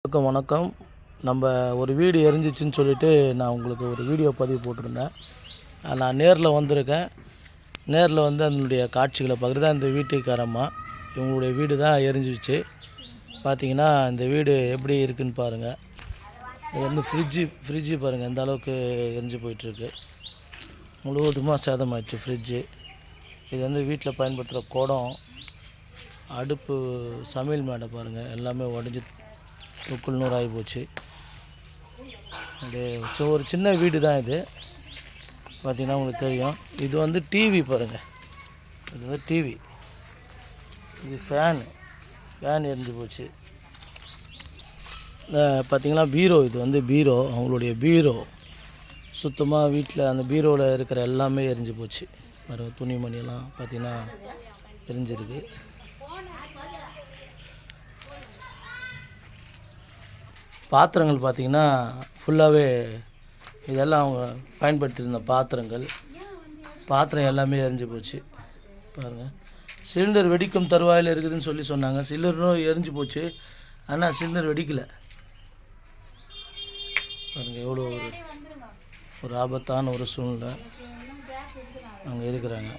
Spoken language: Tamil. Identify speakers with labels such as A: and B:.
A: வணக்கம். நம்ம ஒரு வீடு எரிஞ்சிச்சின்னு சொல்லிட்டு நான் உங்களுக்கு ஒரு வீடியோ பதிவு போட்டிருந்தேன். நான் நேரில் வந்திருக்கேன். நேரில் வந்து அதனுடைய காட்சிகளை பார்க்குறது தான். இந்த வீட்டுக்காரம்மா இவங்களுடைய வீடு தான் எரிஞ்சிச்சு. பார்த்தீங்கன்னா இந்த வீடு எப்படி இருக்குதுன்னு பாருங்கள். இது வந்து ஃப்ரிட்ஜு பாருங்கள் எந்த அளவுக்கு எரிஞ்சு போயிட்டுருக்கு. முழுவதுமாக சேதமாகிடுச்சு ஃப்ரிட்ஜு. இது வந்து வீட்டில் பயன்படுத்துகிற குடம், அடுப்பு, சமையல் மேடை பாருங்கள் எல்லாமே உடஞ்சி தொக்குள் நூறாகி போச்சு. அப்படியே ஒரு சின்ன வீடு தான் இது. பார்த்திங்கன்னா உங்களுக்கு தெரியும். இது வந்து டிவி பாருங்கள், இது வந்து டிவி, இது ஃபேன் எரிஞ்சு போச்சு. பார்த்திங்கன்னா பீரோ, இது வந்து பீரோ, அவங்களுடைய பீரோ சுத்தமாக வீட்டில் அந்த பீரோவில் இருக்கிற எல்லாமே எரிஞ்சு போச்சு. பாருங்கள் துணிமணியெல்லாம் பார்த்திங்கன்னா எரிஞ்சிருக்கு. பாத்திரங்கள் பார்த்திங்கன்னா ஃபுல்லாகவே இதெல்லாம் அவங்க பயன்படுத்தியிருந்த பாத்திரம் எல்லாமே எரிஞ்சு போச்சு. பாருங்கள் சிலிண்டர் வெடிக்கும் தருவாயில் இருக்குதுன்னு சொன்னாங்க. சிலிண்டரும் எரிஞ்சு போச்சு, ஆனால் சிலிண்டர் வெடிக்கலை. பாருங்கள் எவ்வளோ ஒரு ஆபத்தான ஒரு சூழ்நிலை அங்கே இருக்கிறாங்க.